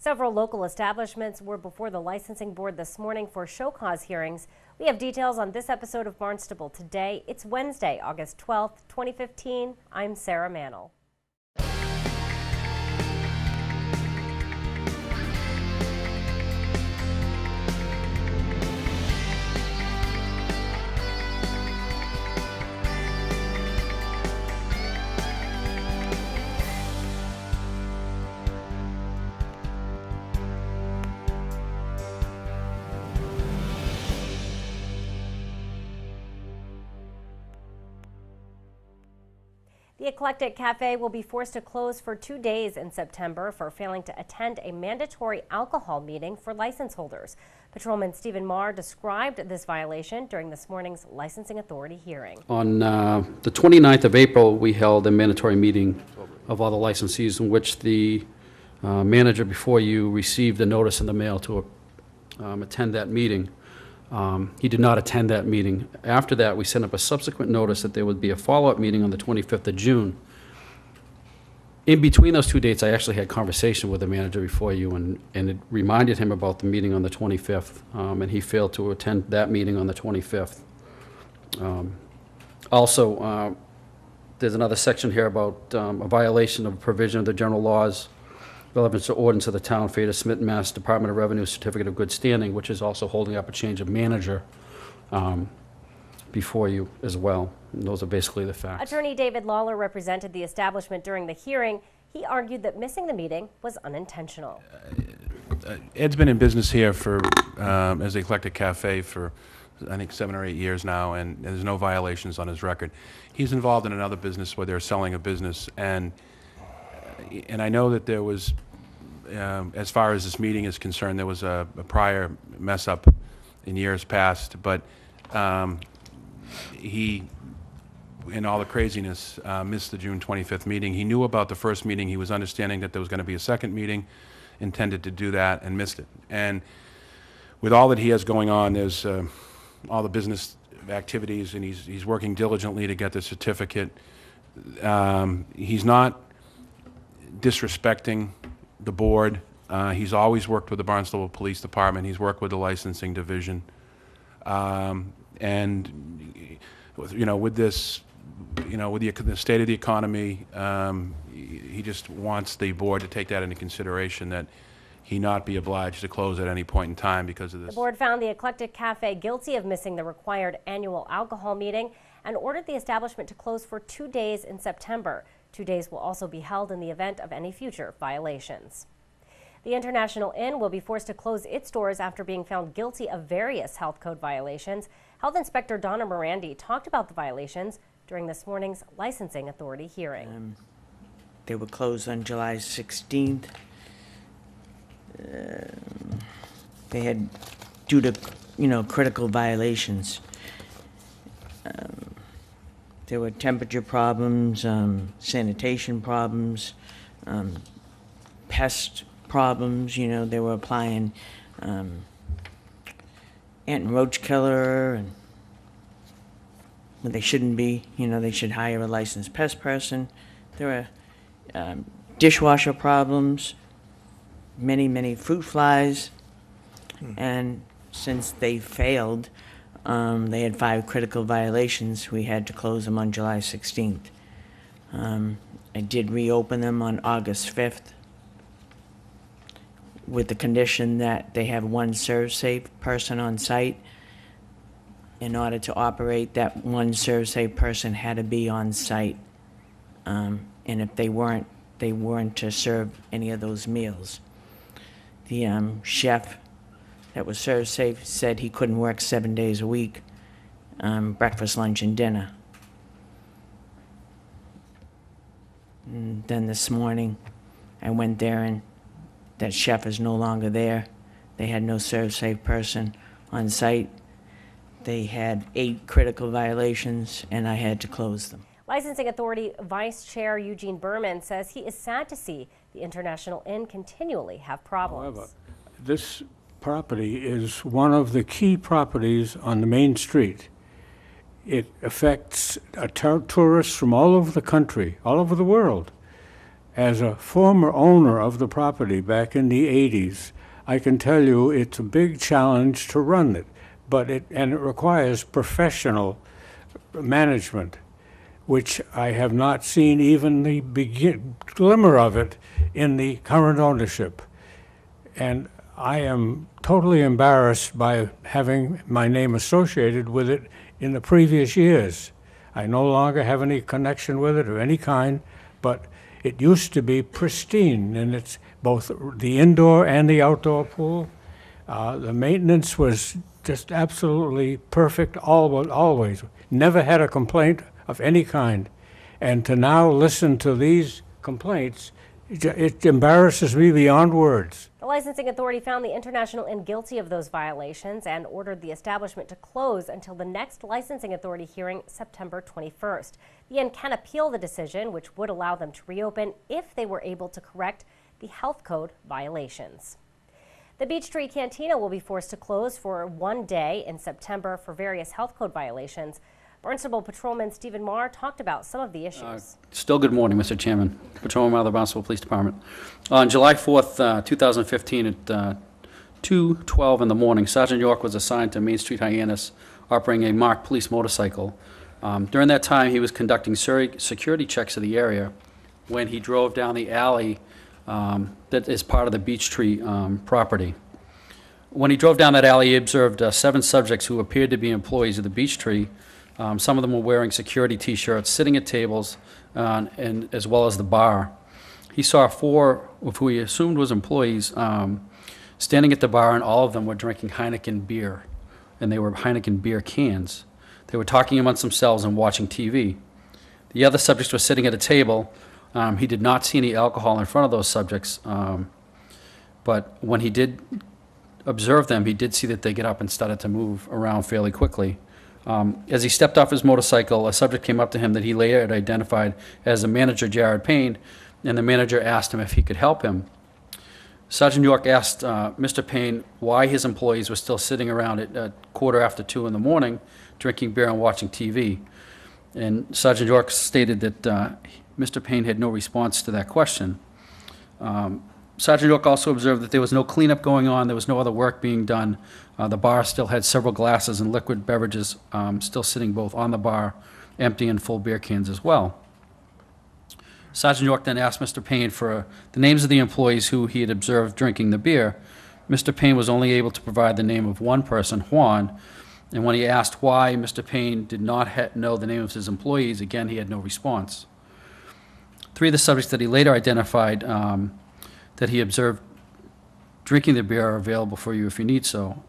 Several local establishments were before the licensing board this morning for show cause hearings. We have details on this episode of Barnstable Today. It's Wednesday, August 12th, 2015. I'm Sarah Mannel. The Eclectic Cafe will be forced to close for 2 days in September for failing to attend a mandatory alcohol meeting for license holders. Patrolman Stephen Marr described this violation during this morning's licensing authority hearing. On the 29th of April, we held a mandatory meeting of all the licensees in which the manager before you received a notice in the mail to attend that meeting. He did not attend that meeting. After that, we sent up a subsequent notice that there would be a follow-up meeting on the 25th of June. In between those two dates, I actually had conversation with the manager before you, and it reminded him about the meeting on the 25th, and he failed to attend that meeting on the 25th. Also, there's another section here about a violation of a provision of the general laws relevant to ordinance of the town, failure to submit Mass Department of Revenue Certificate of Good Standing, which is also holding up a change of manager before you as well. And those are basically the facts. Attorney David Lawler represented the establishment during the hearing. He argued that missing the meeting was unintentional. Ed's been in business here for as the Eclectic Cafe for I think 7 or 8 years now, and there's no violations on his record. He's involved in another business where they're selling a business, and I know that there was, as far as this meeting is concerned, there was a prior mess up in years past, but he, in all the craziness, missed the June 25th meeting. He knew about the first meeting. He was understanding that there was going to be a second meeting, intended to do that, and missed it. And with all that he has going on, there's all the business activities, and he's working diligently to get the certificate. He's not disrespecting the board. He's always worked with the Barnstable Police Department. He's worked with the licensing division. And, you know, with this, you know, with the state of the economy, he just wants the board to take that into consideration, that he not be obliged to close at any point in time because of this. The board found the Eclectic Cafe guilty of missing the required annual alcohol meeting and ordered the establishment to close for 2 days in September. 2 days will also be held in the event of any future violations. The International Inn will be forced to close its doors after being found guilty of various health code violations. Health Inspector Donna Morandi talked about the violations during this morning's licensing authority hearing. They were closed on July 16th. They had, due to, critical violations. There were temperature problems, sanitation problems, pest problems. They were applying ant and roach killer, and when they shouldn't be. They should hire a licensed pest person. There were dishwasher problems, many fruit flies, and since they failed, they had 5 critical violations. We had to close them on July 16th. I did reopen them on August 5th with the condition that they have 1 ServSafe person on site. In order to operate, that 1 ServSafe person had to be on site. And if they weren't to serve any of those meals. The chef that was ServSafe said he couldn't work 7 days a week, breakfast, lunch, and dinner. And then this morning, I went there, and that chef is no longer there. They had no ServSafe person on site. They had 8 critical violations, and I had to close them. Licensing Authority Vice Chair Eugene Berman says he is sad to see the International Inn continually have problems. However, this property is one of the key properties on the main street. It affects tourists from all over the country, all over the world. as a former owner of the property back in the 80s, I can tell you it's a big challenge to run it, and it requires professional management, which I have not seen even the glimmer of it in the current ownership. And I am totally embarrassed by having my name associated with it in the previous years. I no longer have any connection with it of any kind, but it used to be pristine, and it's both the indoor and the outdoor pool. The maintenance was just absolutely perfect, always. Never had a complaint of any kind. And to now listen to these complaints, it embarrasses me beyond words. The licensing authority found the International Inn guilty of those violations and ordered the establishment to close until the next licensing authority hearing September 21st. The inn can appeal the decision, which would allow them to reopen if they were able to correct the health code violations. The Beech Tree Cantina will be forced to close for one day in September for various health code violations. Barnstable Patrolman Stephen Marr talked about some of the issues. Still good morning, Mr. Chairman. Patrolman of the Barnstable Police Department. On July 4th, 2015 at 2:12 in the morning, Sergeant York was assigned to Main Street Hyannis operating a marked police motorcycle. During that time, he was conducting security checks of the area when he drove down the alley that is part of the Beech Tree property. When he drove down that alley, he observed 7 subjects who appeared to be employees of the Beech Tree. Some of them were wearing security T-shirts, sitting at tables, and as well as the bar. He saw 4 of who he assumed was employees standing at the bar, and all of them were drinking Heineken beer, and they were Heineken beer cans. They were talking amongst themselves and watching TV. The other subjects were sitting at a table. He did not see any alcohol in front of those subjects, but when he did observe them, he did see that they get up and started to move around fairly quickly. As he stepped off his motorcycle, a subject came up to him that he later had identified as the manager, Jared Payne, and the manager asked him if he could help him. Sergeant York asked Mr. Payne why his employees were still sitting around at 2:15 in the morning drinking beer and watching TV. And Sergeant York stated that Mr. Payne had no response to that question. Sergeant York also observed that there was no cleanup going on, there was no other work being done. The bar still had several glasses and liquid beverages still sitting both on the bar, empty and full beer cans as well. Sergeant York then asked Mr. Payne for the names of the employees who he had observed drinking the beer. Mr. Payne was only able to provide the name of one person, Juan, and when he asked why Mr. Payne did not know the name of his employees, again, he had no response. 3 of the subjects that he later identified that he observed drinking the beer are available for you if you need so.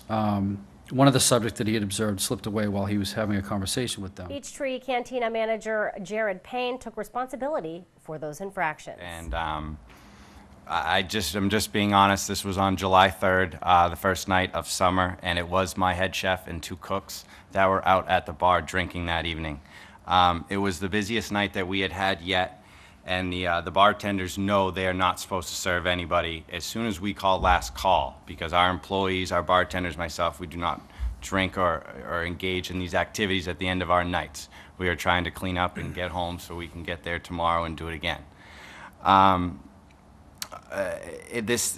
One of the subjects that he had observed slipped away while he was having a conversation with them. Beech Tree Cantina manager Jared Payne took responsibility for those infractions. And I'm just being honest, this was on July 3rd, the first night of summer, and it was my head chef and 2 cooks that were out at the bar drinking that evening. It was the busiest night that we had had yet. And the bartenders know they are not supposed to serve anybody as soon as we call last call, because our employees, our bartenders, myself, we do not drink or engage in these activities at the end of our nights. We are trying to clean up and get home so we can get there tomorrow and do it again.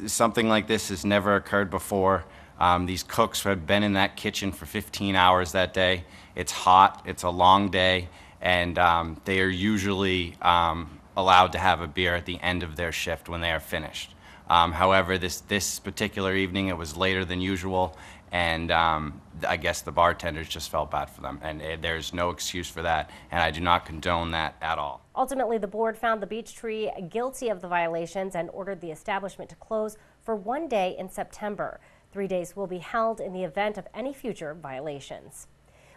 Something like this has never occurred before. These cooks had been in that kitchen for 15 hours that day. It's hot, it's a long day, and they are usually allowed to have a beer at the end of their shift when they are finished. However, this particular evening, it was later than usual, and I guess the bartenders just felt bad for them, and there's no excuse for that, and I do not condone that at all. Ultimately, the board found the Beech Tree guilty of the violations and ordered the establishment to close for one day in September. 3 days will be held in the event of any future violations.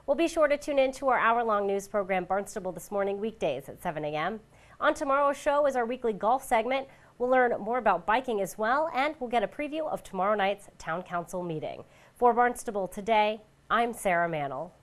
Well, be sure to tune in to our hour-long news program, Barnstable This Morning, weekdays at 7 a.m. On tomorrow's show is our weekly golf segment. We'll learn more about biking as well, and we'll get a preview of tomorrow night's Town Council meeting. For Barnstable Today, I'm Sarah Mannel.